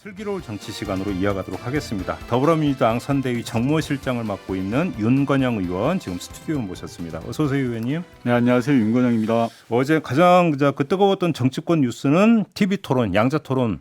슬기로운 정치 시간으로 이어가도록 하겠습니다. 더불어민주당 선대위 정무실장을 맡고 있는 윤건영 의원 지금 스튜디오에 모셨습니다. 어서 오세요, 의원님. 네, 안녕하세요. 윤건영입니다. 어제 가장 그 뜨거웠던 정치권 뉴스는 TV 토론, 양자 토론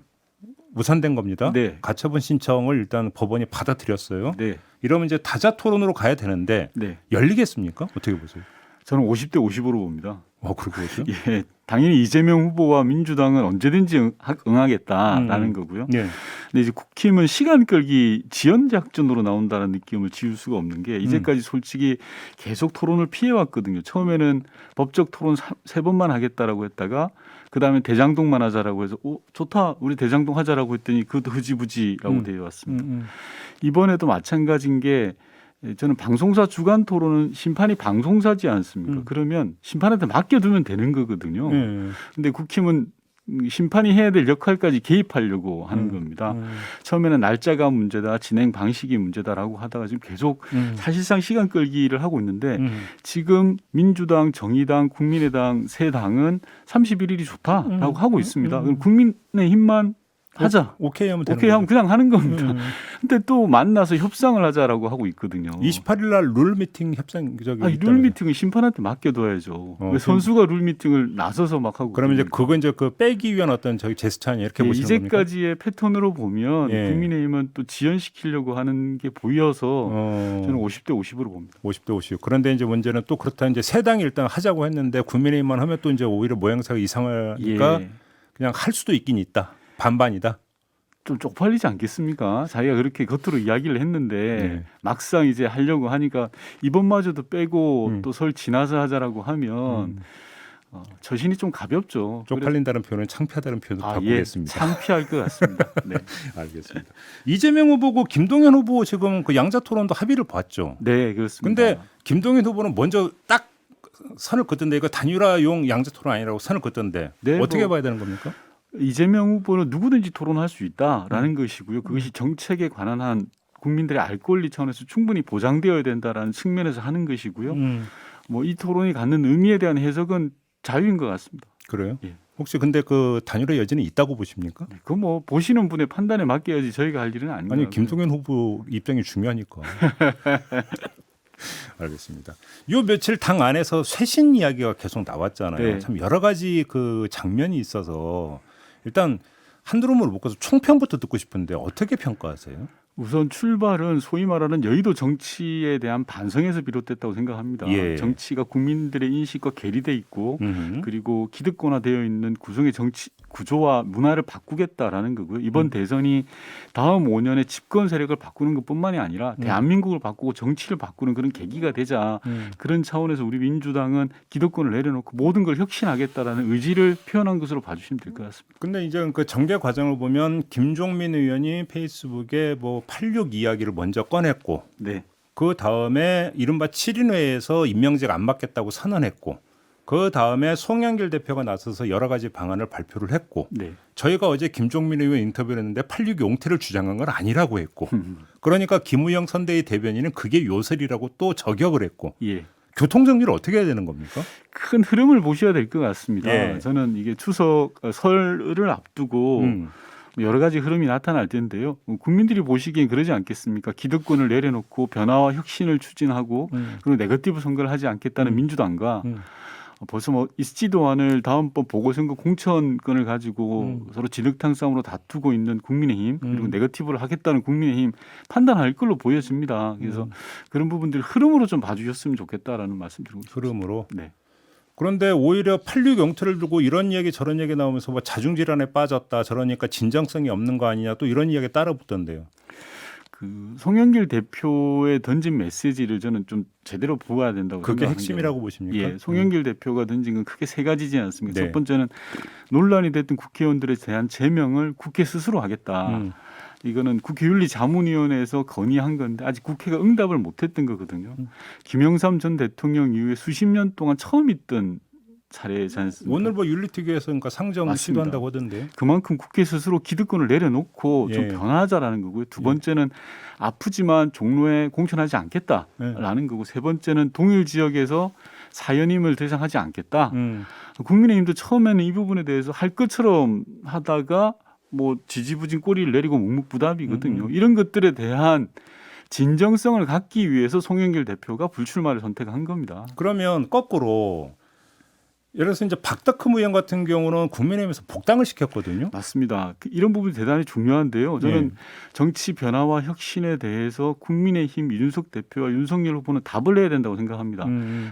무산된 겁니다. 네. 가처분 신청을 일단 법원이 받아들였어요. 네. 이러면 이제 다자 토론으로 가야 되는데 네. 열리겠습니까? 어떻게 보세요? 저는 50대 50으로 봅니다. 그렇게 보세요? 예, 당연히 이재명 후보와 민주당은 언제든지 응하겠다라는 거고요. 네. 근데 이제 국힘은 시간 끌기 지연 작전으로 나온다는 느낌을 지울 수가 없는 게 이제까지 솔직히 계속 토론을 피해왔거든요. 처음에는 법적 토론 3번만 하겠다라고 했다가 그다음에 대장동만 하자라고 해서 좋다 우리 대장동 하자라고 했더니 그것도 흐지부지라고 되어 왔습니다. 이번에도 마찬가지인 게 저는 방송사 주간 토론은 심판이 방송사지 않습니까? 그러면 심판한테 맡겨두면 되는 거거든요. 근데 국힘은 심판이 해야 될 역할까지 개입하려고 하는 겁니다. 처음에는 날짜가 문제다, 진행 방식이 문제다라고 하다가 지금 계속 사실상 시간 끌기를 하고 있는데 지금 민주당, 정의당, 국민의당 세 당은 31일이 좋다라고 하고 있습니다. 그럼 국민의힘만 하자. 오케이 하면 되는 오케이 하면 거죠. 그냥 하는 겁니다. 근데 또 만나서 협상을 하자라고 하고 있거든요. 28일 날 룰 미팅 협상 룰 미팅은 심판한테 맡겨둬야죠. 왜 선수가 룰 미팅을 나서서 막 하고. 그러면 이제 그거 이제 그 빼기 위한 어떤 저기 제스처 아니에요? 이렇게 보시는 겁니까? 이제까지의 패턴으로 보면 국민의힘은 또 지연시키려고 하는 게 보여서 저는 50대 50으로 봅니다. 50대 50. 그런데 이제 문제는 또 그렇다 이제 세 당이 일단 하자고 했는데 국민의힘만 하면 또 이제 오히려 모양새가 이상하니까 그냥 할 수도 있긴 있다. 반반이다. 좀 쪽팔리지 않겠습니까? 자기가 그렇게 겉으로 이야기를 했는데 막상 이제 하려고 하니까 이번마저도 빼고 또 설 지나서 하자라고 하면 처신이 좀 가볍죠. 쪽팔린다는 표현은 창피하다는 표현도 바꾸겠습니다. 창피할 것 같습니다. 네, 알겠습니다. 이재명 후보고 김동연 후보 지금 그 양자 토론도 합의를 봤죠. 네, 그렇습니다. 근데 김동연 후보는 먼저 딱 선을 긋던데 이거 단일화용 양자 토론 아니라고 선을 긋던데 어떻게 봐야 되는 겁니까? 이재명 후보는 누구든지 토론할 수 있다라는 것이고요. 그것이 정책에 관한 한 국민들의 알 권리 차원에서 충분히 보장되어야 된다라는 측면에서 하는 것이고요. 뭐 이 토론이 갖는 의미에 대한 해석은 자유인 것 같습니다. 그래요? 예. 혹시 근데 그 단일화 여지는 있다고 보십니까? 그 뭐 보시는 분의 판단에 맡겨야지 저희가 할 일은 아닌 것 아니 같고요. 김동연 후보 입장이 중요하니까. 알겠습니다. 요 며칠 당 안에서 쇄신 이야기가 계속 나왔잖아요. 네. 참 여러 가지 그 장면이 있어서 일단 한두름을 묶어서 총평부터 듣고 싶은데 어떻게 평가하세요? 우선 출발은 소위 말하는 여의도 정치에 대한 반성에서 비롯됐다고 생각합니다. 정치가 국민들의 인식과 괴리돼 있고 그리고 기득권화되어 있는 구성의 정치 구조와 문화를 바꾸겠다라는 거고요. 이번 대선이 다음 5년의 집권 세력을 바꾸는 것뿐만이 아니라 대한민국을 바꾸고 정치를 바꾸는 그런 계기가 되자 그런 차원에서 우리 민주당은 기득권을 내려놓고 모든 걸 혁신하겠다라는 의지를 표현한 것으로 봐주시면 될 것 같습니다. 근데 이제 그 전개 과정을 보면 김종민 의원이 페이스북에 뭐 86 이야기를 먼저 꺼냈고 그 다음에 이른바 7인회에서 임명직 안 받겠다고 선언했고 그 다음에 송영길 대표가 나서서 여러 가지 방안을 발표를 했고 저희가 어제 김종민 의원 인터뷰를 했는데 86 용태를 주장한 건 아니라고 했고 그러니까 김우영 선대위 대변인은 그게 요설이라고 또 저격을 했고 교통정리를 어떻게 해야 되는 겁니까? 큰 흐름을 보셔야 될 것 같습니다. 저는 이게 추석 설을 앞두고 여러 가지 흐름이 나타날 텐데요. 국민들이 보시기엔 그러지 않겠습니까? 기득권을 내려놓고 변화와 혁신을 추진하고 그리고 네거티브 선거를 하지 않겠다는 민주당과 벌써 뭐 있지도 않을 다음번 보궐선거 공천권을 가지고 서로 진흙탕 싸움으로 다투고 있는 국민의힘 그리고 네거티브를 하겠다는 국민의힘 판단할 걸로 보여집니다. 그래서 그런 부분들 흐름으로 좀 봐주셨으면 좋겠다라는 말씀 드리고 싶습니다. 흐름으로? 네. 그런데 오히려 86 용태를 두고 이런 얘기 저런 얘기 나오면서 뭐 자중질환에 빠졌다 저러니까 진정성이 없는 거 아니냐 또 이런 이야기 따라 붙던데요. 그 송영길 대표의 던진 메시지를 저는 좀 제대로 보아야 된다고 그게 생각합니다. 핵심이라고 보십니까? 송영길 대표가 던진 건 크게 세 가지지 않습니까? 첫 번째는 논란이 됐던 국회의원들에 대한 제명을 국회 스스로 하겠다. 이거는 국회윤리자문위원회에서 건의한 건데 아직 국회가 응답을 못했던 거거든요. 김영삼 전 대통령 이후에 수십 년 동안 처음 있던 사례지 않습니까? 오늘 뭐 윤리특위에서 그러니까 상정 맞습니다. 시도한다고 하던데요. 그만큼 국회 스스로 기득권을 내려놓고 좀 변화하자라는 거고요. 두 번째는 아프지만 종로에 공천하지 않겠다라는 거고 세 번째는 동일 지역에서 사연임을 더 이상 하지 않겠다. 국민의힘도 처음에는 이 부분에 대해서 할 것처럼 하다가 뭐 지지부진 꼬리를 내리고 묵묵부답이거든요. 이런 것들에 대한 진정성을 갖기 위해서 송영길 대표가 불출마를 선택한 겁니다. 그러면 거꾸로 예를 들어서 이제 박덕흠 의원 같은 경우는 국민의힘에서 복당을 시켰거든요. 맞습니다. 이런 부분이 대단히 중요한데요. 저는 정치 변화와 혁신에 대해서 국민의힘 이준석 대표와 윤석열 후보는 답을 내야 된다고 생각합니다.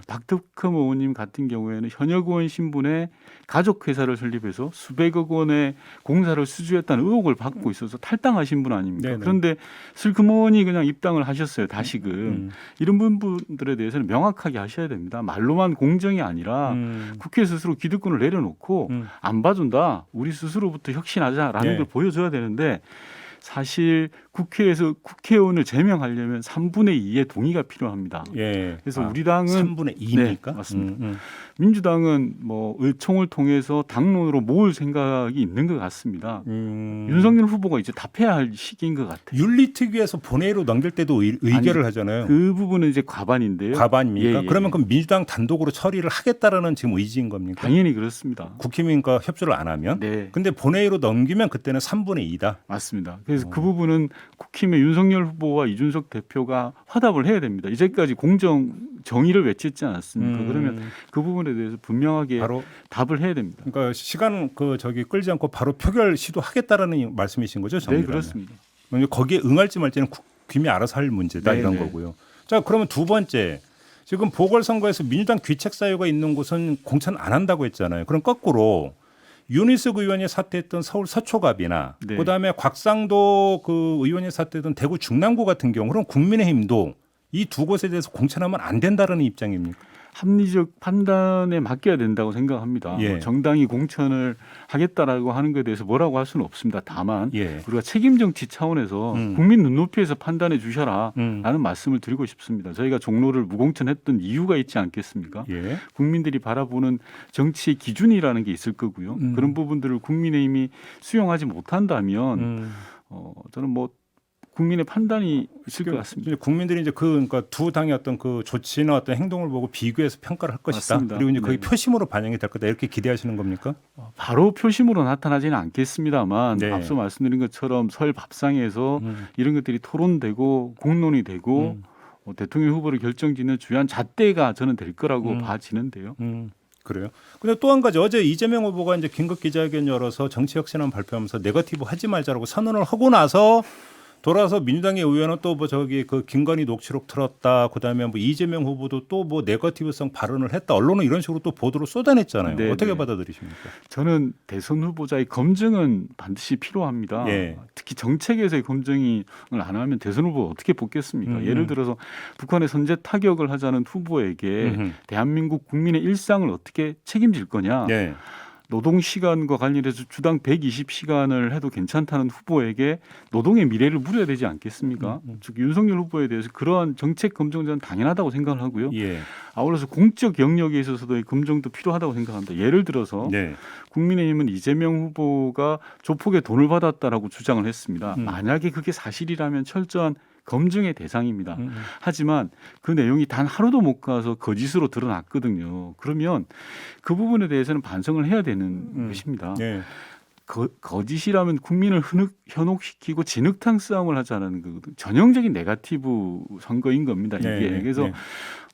박덕흠 의원님 같은 경우에는 현역 의원 신분의 가족회사를 설립해서 수백억 원의 공사를 수주했다는 의혹을 받고 있어서 탈당하신 분 아닙니까? 네네. 그런데 슬그머니 그냥 입당을 하셨어요. 다시금. 이런 분들에 대해서는 명확하게 하셔야 됩니다. 말로만 공정이 아니라 국회 스스로 기득권을 내려놓고 안 봐준다. 우리 스스로부터 혁신하자라는 걸 보여줘야 되는데 사실 국회에서 국회의원을 제명하려면 3분의 2의 동의가 필요합니다. 그래서 우리 당은 3분의 2입니까? 네, 맞습니다. 민주당은 뭐 의총을 통해서 당론으로 모을 생각이 있는 것 같습니다. 윤석열 후보가 이제 답해야 할 시기인 것 같아요. 윤리특위에서 본회의로 넘길 때도 의결을 하잖아요. 그 부분은 이제 과반인데요. 과반입니까? 그러면 그럼 민주당 단독으로 처리를 하겠다라는 지금 의지인 겁니까? 당연히 그렇습니다. 국힘과 협조를 안 하면? 네. 근데 본회의로 넘기면 그때는 3분의 2다. 맞습니다. 그래서 그 부분은 국힘의 윤석열 후보와 이준석 대표가 화답을 해야 됩니다. 이제까지 정의를 외쳤지 않았습니까? 그러면 그 부분에 대해서 분명하게 바로 답을 해야 됩니다. 그러니까 시간 끌지 않고 바로 표결 시도하겠다라는 말씀이신 거죠? 네, 그렇습니다. 거기에 응할지 말지는 국힘이 알아서 할 문제다 이런 거고요. 자, 그러면 두 번째. 지금 보궐선거에서 민주당 귀책 사유가 있는 곳은 공천 안 한다고 했잖아요. 그럼 거꾸로 윤희숙 의원이 사퇴했던 서울 서초갑이나 그다음에 곽상도 그 의원이 사퇴했던 대구 중랑구 같은 경우 그럼 국민의힘도 이 두 곳에 대해서 공천하면 안 된다는 입장입니까? 합리적 판단에 맡겨야 된다고 생각합니다. 정당이 공천을 하겠다라고 하는 것에 대해서 뭐라고 할 수는 없습니다. 다만 우리가 책임 정치 차원에서 국민 눈높이에서 판단해 주셔라라는 말씀을 드리고 싶습니다. 저희가 종로를 무공천했던 이유가 있지 않겠습니까? 국민들이 바라보는 정치의 기준이라는 게 있을 거고요. 그런 부분들을 국민의힘이 수용하지 못한다면 저는 뭐 국민의 판단이 있을 것 같습니다. 국민들이 이제 그러니까 두 당의 어떤 그 조치나 어떤 행동을 보고 비교해서 평가를 할 것이다. 맞습니다. 그리고 이제 거기 표심으로 반영이 될 거다 이렇게 기대하시는 겁니까? 바로 표심으로 나타나지는 않겠습니다만 앞서 말씀드린 것처럼 설 밥상에서 이런 것들이 토론되고 공론이 되고 대통령 후보를 결정짓는 주요한 잣대가 저는 될 거라고 봐지는데요. 그래요. 근데 또 한 가지 어제 이재명 후보가 이제 긴급 기자회견 열어서 정치 혁신안 발표하면서 네거티브 하지 말자라고 선언을 하고 나서 돌아서 민주당의 의원은 또 뭐 저기 그 김건희 녹취록 틀었다. 그다음에 뭐 이재명 후보도 또 뭐 네거티브성 발언을 했다. 언론은 이런 식으로 또 보도를 쏟아냈잖아요. 어떻게 받아들이십니까? 저는 대선 후보자의 검증은 반드시 필요합니다. 특히 정책에서의 검증을 안 하면 대선 후보가 어떻게 뽑겠습니까? 예를 들어서 북한의 선제 타격을 하자는 후보에게 대한민국 국민의 일상을 어떻게 책임질 거냐. 노동 시간과 관련해서 주당 120시간을 해도 괜찮다는 후보에게 노동의 미래를 물어야 되지 않겠습니까? 즉 윤석열 후보에 대해서 그러한 정책 검증은 당연하다고 생각을 하고요. 아울러서 공적 영역에 있어서도 검증도 필요하다고 생각합니다. 예를 들어서 국민의힘은 이재명 후보가 조폭에 돈을 받았다라고 주장을 했습니다. 만약에 그게 사실이라면 철저한 검증의 대상입니다. 하지만 그 내용이 단 하루도 못 가서 거짓으로 드러났거든요. 그러면 그 부분에 대해서는 반성을 해야 되는 것입니다. 거짓이라면 국민을 현혹시키고 진흙탕 싸움을 하자는 거거든요. 전형적인 네거티브 선거인 겁니다. 이게. 그래서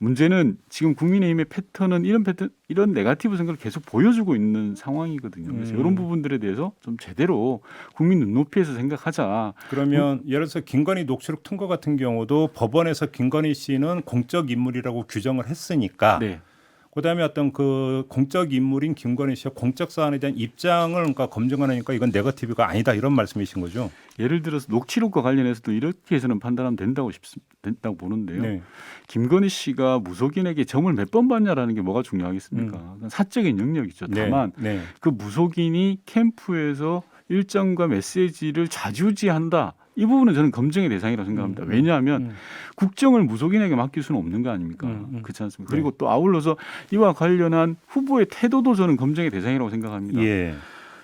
문제는 지금 국민의힘의 패턴은 이런 네거티브 선거를 계속 보여주고 있는 상황이거든요. 그래서 이런 부분들에 대해서 좀 제대로 국민 눈높이에서 생각하자. 그러면 예를 들어서 김건희 녹취록 통과 같은 경우도 법원에서 김건희 씨는 공적 인물이라고 규정을 했으니까 그다음에 어떤 그 공적 인물인 김건희 씨의 공적 사안에 대한 입장을 그러니까 검증하니까 이건 네거티브가 아니다 이런 말씀이신 거죠? 예를 들어서 녹취록과 관련해서도 이렇게 해서는 판단하면 된다고 보는데요. 김건희 씨가 무속인에게 점을 몇 번 받냐라는 게 뭐가 중요하겠습니까? 사적인 영역이죠. 다만 그 무속인이 캠프에서 일정과 메시지를 좌지우지한다. 이 부분은 저는 검증의 대상이라고 생각합니다. 왜냐하면 국정을 무속인에게 맡길 수는 없는 거 아닙니까? 그렇지 않습니까? 그리고 또 아울러서 이와 관련한 후보의 태도도 저는 검증의 대상이라고 생각합니다.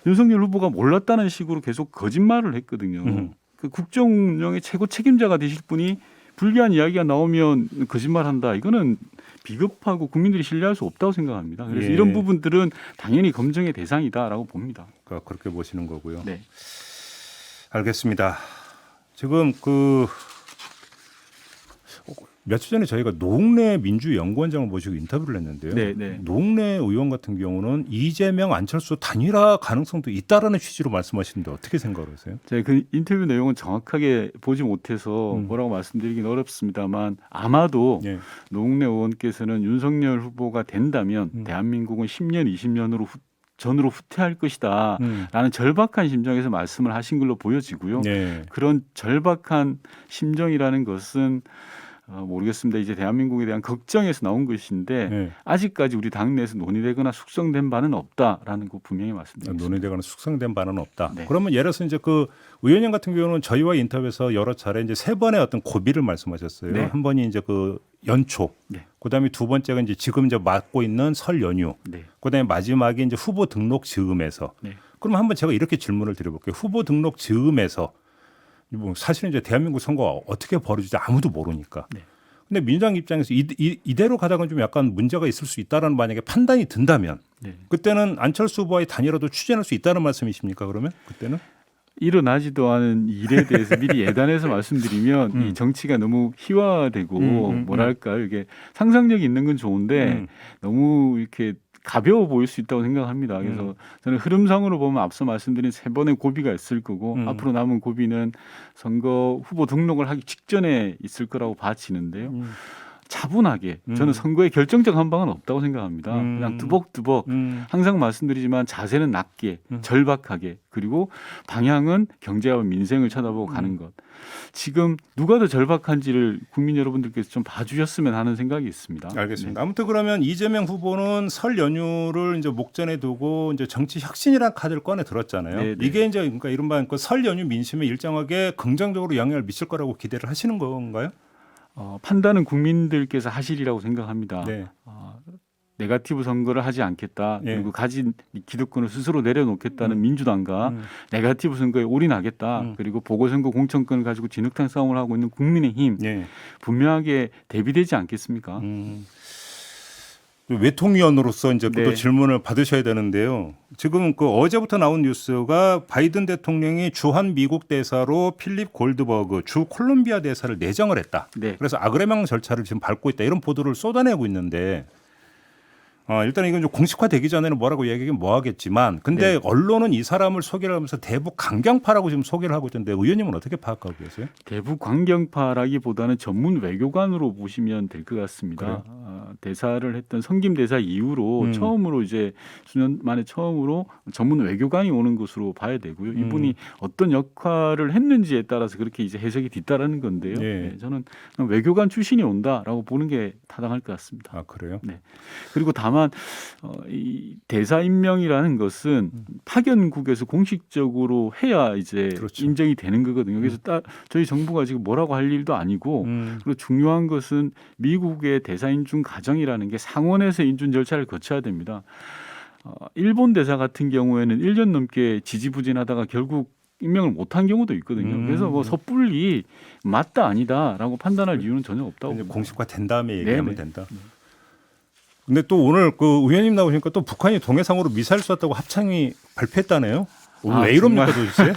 윤석열 후보가 몰랐다는 식으로 계속 거짓말을 했거든요. 그 국정 운영의 최고 책임자가 되실 분이 불리한 이야기가 나오면 거짓말한다. 이거는 비겁하고 국민들이 신뢰할 수 없다고 생각합니다. 그래서 이런 부분들은 당연히 검증의 대상이다라고 봅니다. 그러니까 그렇게 보시는 거고요. 알겠습니다. 지금 며칠 전에 저희가 노웅래 민주연구원장을 모시고 인터뷰를 했는데요. 네, 네. 노웅래 의원 같은 경우는 이재명, 안철수 단일화 가능성도 있다라는 취지로 말씀하시는데 어떻게 생각하세요? 제가 그 인터뷰 내용은 정확하게 보지 못해서 뭐라고 말씀드리긴 어렵습니다만 아마도 예. 노웅래 의원께서는 윤석열 후보가 된다면 대한민국은 10년, 20년으로 전으로 후퇴할 것이다 라는 절박한 심정에서 말씀을 하신 걸로 보여지고요. 예. 그런 절박한 심정이라는 것은 모르겠습니다. 이제 대한민국에 대한 걱정에서 나온 것인데 예. 아직까지 우리 당내에서 논의되거나 숙성된 바는 없다라는 거 분명히 말씀드리겠습니다. 논의되거나 숙성된 바는 없다. 네. 그러면 예를 들어서 이제 그 의원님 같은 경우는 저희와 인터뷰에서 여러 차례 이제 세 번의 어떤 고비를 말씀하셨어요. 네. 한 번이 이제 그 연초, 네. 그다음에 두 번째가 이제 지금 이제 맡고 있는 설 연휴, 네. 그다음에 마지막에 이제 후보 등록 즈음에서. 네. 그럼 한번 제가 이렇게 질문을 드려볼게요. 후보 등록 즈음에서 뭐 사실은 이제 대한민국 선거가 어떻게 벌어질지 아무도 모르니까. 네. 근데 민주당 입장에서 이대로 가다가 좀 약간 문제가 있을 수 있다라는 만약에 판단이 든다면 네. 그때는 안철수 후보와의 단일화도 추진할 수 있다는 말씀이십니까? 그러면 그때는? 일어나지도 않은 일에 대해서 미리 예단해서 말씀드리면 이 정치가 너무 희화되고 뭐랄까 이게 상상력이 있는 건 좋은데 너무 이렇게 가벼워 보일 수 있다고 생각합니다. 그래서 저는 흐름상으로 보면 앞서 말씀드린 세 번의 고비가 있을 거고 앞으로 남은 고비는 선거 후보 등록을 하기 직전에 있을 거라고 봐지는데요. 차분하게 저는 선거에 결정적 한 방은 없다고 생각합니다. 그냥 두벅두벅 항상 말씀드리지만 자세는 낮게 절박하게 그리고 방향은 경제와 민생을 쳐다보고 가는 것. 지금 누가 더 절박한지를 국민 여러분들께서 좀 봐주셨으면 하는 생각이 있습니다. 알겠습니다. 아무튼 그러면 이재명 후보는 설 연휴를 이제 목전에 두고 이제 정치 혁신이라는 카드를 꺼내 들었잖아요. 네, 네. 이게 이제 그러니까 이른바 그 설 연휴 민심에 일정하게 긍정적으로 영향을 미칠 거라고 기대를 하시는 건가요? 판단은 국민들께서 하시리라고 생각합니다. 네. 네거티브 선거를 하지 않겠다. 예. 그리고 가진 기득권을 스스로 내려놓겠다는 민주당과 네거티브 선거에 올인하겠다. 그리고 보궐선거 공천권을 가지고 진흙탕 싸움을 하고 있는 국민의힘 예. 분명하게 대비되지 않겠습니까? 외통위원으로서 이제 또 네. 질문을 받으셔야 되는데요. 지금 그 어제부터 나온 뉴스가 바이든 대통령이 주한 미국 대사로 필립 골드버그 주 콜롬비아 대사를 내정을 했다. 네. 그래서 아그레망 절차를 지금 밟고 있다. 이런 보도를 쏟아내고 있는데 일단 이건 좀 공식화되기 전에는 뭐라고 얘기하긴 뭐하겠지만 근데 네. 언론은 이 사람을 소개를 하면서 대북 강경파라고 지금 소개를 하고 있던데 의원님은 어떻게 파악하고 계세요? 대북 강경파라기보다는 전문 외교관으로 보시면 될 것 같습니다. 대사를 했던 성김 대사 이후로 처음으로 이제 수년 만에 처음으로 전문 외교관이 오는 것으로 봐야 되고요. 이분이 어떤 역할을 했는지에 따라서 그렇게 이제 해석이 뒤따르는 건데요. 예. 네, 저는 외교관 출신이 온다라고 보는 게 타당할 것 같습니다. 아 그래요? 네. 그리고 다만 이 대사 임명이라는 것은 파견국에서 공식적으로 해야 이제 그렇죠. 인정이 되는 거거든요. 그래서 저희 정부가 지금 뭐라고 할 일도 아니고 그리고 중요한 것은 미국의 대사 인준 과정이라는 게 상원에서 인준 절차를 거쳐야 됩니다. 일본 대사 같은 경우에는 1년 넘게 지지부진하다가 결국 임명을 못한 경우도 있거든요. 그래서 뭐 섣불리 맞다 아니다라고 판단할 이유는 전혀 없다고 이제 봅니다. 공식화된 다음에 얘기하면 네네. 된다. 근데 또 오늘 그 의원님 나오시니까 또 북한이 동해상으로 미사일 쐈다고 합창이 발표했다네요. 오늘 왜 이럽니까 도대체?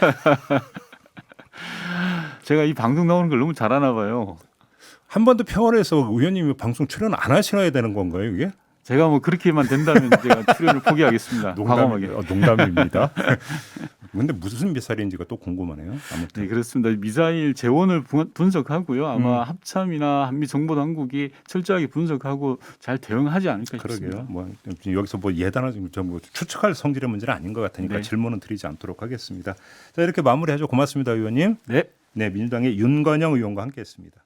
제가 이 방송 나오는 걸 너무 잘 아나 봐요. 한 번도 평화에서 의원님이 방송 출연 안 하셔야 되는 건가요, 이게? 제가 뭐 그렇게만 된다면 제가 출연을 포기하겠습니다. 과감하게. 농담입니다. 근데 무슨 미사일인지가 또 궁금하네요. 아무튼. 네, 그렇습니다. 미사일 재원을 분석하고요. 아마 합참이나 한미 정보 당국이 철저하게 분석하고 잘 대응하지 않을까 싶습니다. 그러게요. 뭐 여기서 뭐 예단을 좀 추측할 성질의 문제는 아닌 것 같으니까 네. 질문은 드리지 않도록 하겠습니다. 자, 이렇게 마무리하죠. 고맙습니다, 의원님. 네. 네, 민주당의 윤건영 의원과 함께했습니다.